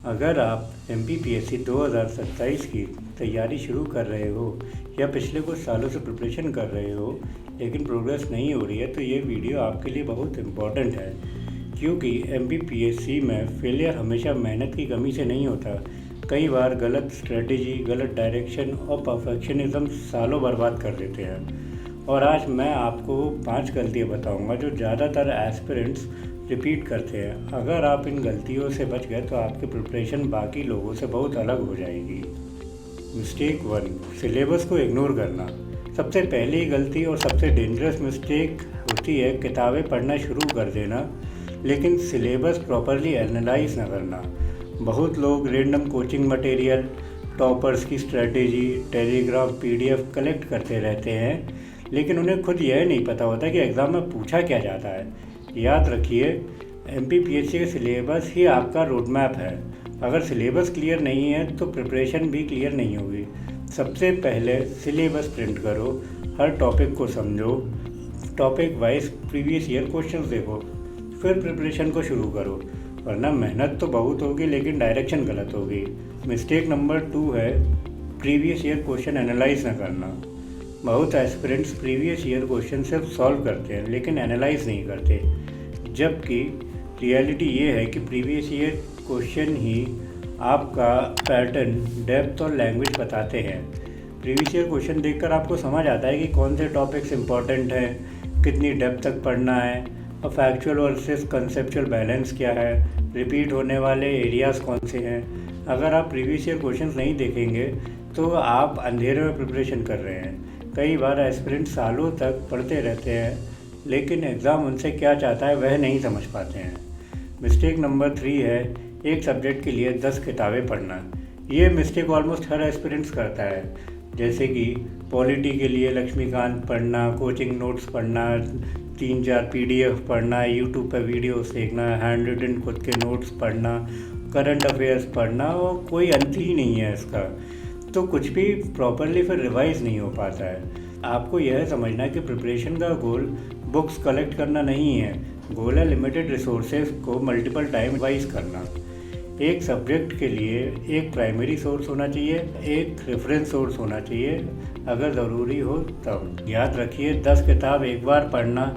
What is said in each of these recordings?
अगर आप MPPSC 2027 की तैयारी शुरू कर रहे हो या पिछले कुछ सालों से प्रिपरेशन कर रहे हो लेकिन प्रोग्रेस नहीं हो रही है, तो ये वीडियो आपके लिए बहुत इम्पॉर्टेंट है। क्योंकि MPPSC में फेलियर हमेशा मेहनत की कमी से नहीं होता। कई बार गलत स्ट्रेटेजी, गलत डायरेक्शन और परफेक्शनिज्म सालों बर्बाद कर देते हैं। और आज मैं आपको 5 गलतियाँ बताऊंगा जो ज़्यादातर एस्पिरेंट्स रिपीट करते हैं। अगर आप इन गलतियों से बच गए तो आपकी प्रिपरेशन बाकी लोगों से बहुत अलग हो जाएगी। मिस्टेक 1, सिलेबस को इग्नोर करना। सबसे पहली गलती और सबसे डेंजरस मिस्टेक होती है किताबें पढ़ना शुरू कर देना लेकिन सिलेबस प्रॉपरली एनालाइज ना करना। बहुत लोग रेंडम कोचिंग मटेरियल, टॉपर्स की स्ट्रेटेजी, टेलीग्राम PDF कलेक्ट करते रहते हैं लेकिन उन्हें खुद यह नहीं पता होता कि एग्ज़ाम में पूछा क्या जाता है। याद रखिए, MPPSC का सिलेबस ही आपका रोड मैप है। अगर सिलेबस क्लियर नहीं है तो प्रिपरेशन भी क्लियर नहीं होगी। सबसे पहले सिलेबस प्रिंट करो, हर टॉपिक को समझो, topic wise previous year questions देखो, फिर प्रिपरेशन को शुरू करो, वरना मेहनत तो बहुत होगी लेकिन डायरेक्शन गलत होगी। मिस्टेक नंबर 2 है प्रीवियस ईयर क्वेश्चन एनालाइज ना करना। बहुत एस्पिरेंट्स प्रीवियस ईयर क्वेश्चन सिर्फ सॉल्व करते हैं लेकिन एनालाइज नहीं करते, जबकि रियलिटी ये है कि प्रीवियस ईयर क्वेश्चन ही आपका पैटर्न, डेप्थ और लैंग्वेज बताते हैं। प्रीवियस ईयर क्वेश्चन देखकर आपको समझ आता है कि कौन से टॉपिक्स इंपॉर्टेंट हैं, कितनी डेप्थ तक पढ़ना है और फैक्चुअल वर्सेस कंसेप्चुअल बैलेंस क्या है, रिपीट होने वाले एरियाज़ कौन से हैं। अगर आप प्रीवियस ईयर क्वेश्चंस नहीं देखेंगे तो आप अंधेरे में प्रिपरेशन कर रहे हैं। कई बार एस्पिरेंट सालों तक पढ़ते रहते हैं लेकिन एग्ज़ाम उनसे क्या चाहता है वह नहीं समझ पाते हैं। मिस्टेक नंबर 3 है एक सब्जेक्ट के लिए 10 किताबें पढ़ना। ये मिस्टेक ऑलमोस्ट हर एस्पिरेंट्स करता है, जैसे कि पॉलिटी के लिए लक्ष्मीकांत पढ़ना, कोचिंग नोट्स पढ़ना, 3-4 PDF पढ़ना, यूट्यूब पर वीडियोस देखना, हैंड रिटन खुद के नोट्स पढ़ना, करंट अफेयर्स पढ़ना, और कोई अंत ही नहीं है इसका। तो कुछ भी प्रॉपरली फिर रिवाइज नहीं हो पाता है। आपको यह समझना है कि प्रिपरेशन का गोल बुक्स कलेक्ट करना नहीं है, गोल है लिमिटेड रिसोर्सेज को मल्टीपल टाइम रिवाइज करना। एक सब्जेक्ट के लिए एक प्राइमरी सोर्स होना चाहिए, एक रेफरेंस सोर्स होना चाहिए अगर ज़रूरी हो तब। याद रखिए, 10 किताब एक बार पढ़ना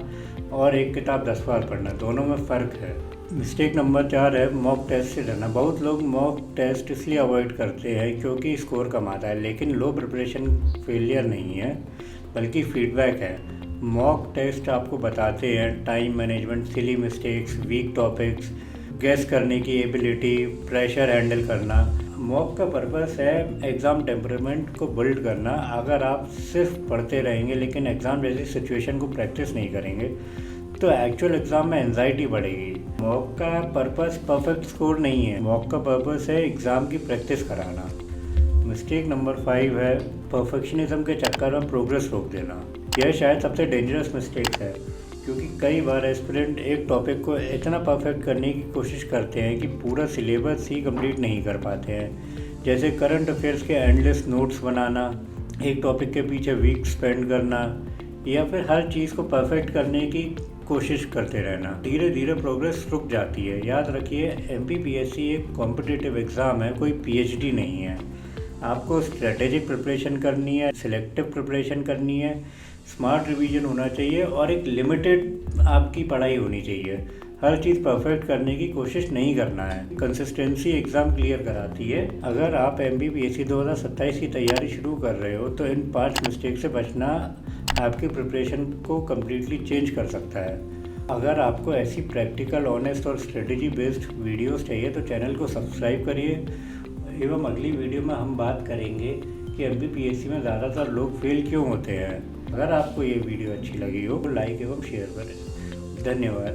और एक किताब 10 बार पढ़ना, दोनों में फ़र्क है। मिस्टेक नंबर 4 है मॉक टेस्ट से डरना। बहुत लोग मॉक टेस्ट इसलिए अवॉइड करते हैं क्योंकि स्कोर कम आता है, लेकिन लो प्रिपरेशन फेलियर नहीं है बल्कि फीडबैक है। मॉक टेस्ट आपको बताते हैं time management, silly mistakes, weak topics, guess करने की एबिलिटी, प्रेशर हैंडल करना। मॉक का पर्पस है एग्ज़ाम टेम्परामेंट को बिल्ड करना। अगर आप सिर्फ पढ़ते रहेंगे लेकिन एग्ज़ाम जैसी सिचुएशन को प्रैक्टिस नहीं करेंगे तो एक्चुअल एग्ज़ाम में एंजाइटी बढ़ेगी। मॉक का पर्पस परफेक्ट स्कोर नहीं है, मॉक का पर्पस है एग्ज़ाम की प्रैक्टिस कराना। मिस्टेक नंबर 5 है परफेक्शनिज्म के चक्कर में प्रोग्रेस रोक देना। यह शायद सबसे डेंजरस मिस्टेक है क्योंकि कई बार एस्पिरेंट एक टॉपिक को इतना परफेक्ट करने की कोशिश करते हैं कि पूरा सिलेबस ही कंप्लीट नहीं कर पाते हैं। जैसे करंट अफेयर्स के एंडलेस नोट्स बनाना, एक टॉपिक के पीछे वीक स्पेंड करना, या फिर हर चीज़ को परफेक्ट करने की कोशिश करते रहना। धीरे धीरे प्रोग्रेस रुक जाती है। याद रखिए, MPPSC एक कॉम्पिटिटिव एग्ज़ाम है, कोई PhD नहीं है। आपको स्ट्रेटेजिक प्रिपरेशन करनी है, सिलेक्टिव प्रिपरेशन करनी है, स्मार्ट रिवीजन होना चाहिए और एक लिमिटेड आपकी पढ़ाई होनी चाहिए। हर चीज़ परफेक्ट करने की कोशिश नहीं करना है। कंसिस्टेंसी एग्ज़ाम क्लियर कराती है। अगर आप MPPSC 2027 की तैयारी शुरू कर रहे हो तो इन 5 मिस्टेक से बचना आपकी प्रिपरेशन को कम्प्लीटली चेंज कर सकता है। अगर आपको ऐसी प्रैक्टिकल, ऑनेस्ट और स्ट्रेटेजी बेस्ड वीडियोस चाहिए तो चैनल को सब्सक्राइब करिए। एवं अगली वीडियो में हम बात करेंगे कि MPPSC में ज़्यादातर लोग फेल क्यों होते हैं। अगर आपको ये वीडियो अच्छी लगी हो तो लाइक एवं शेयर करें। धन्यवाद।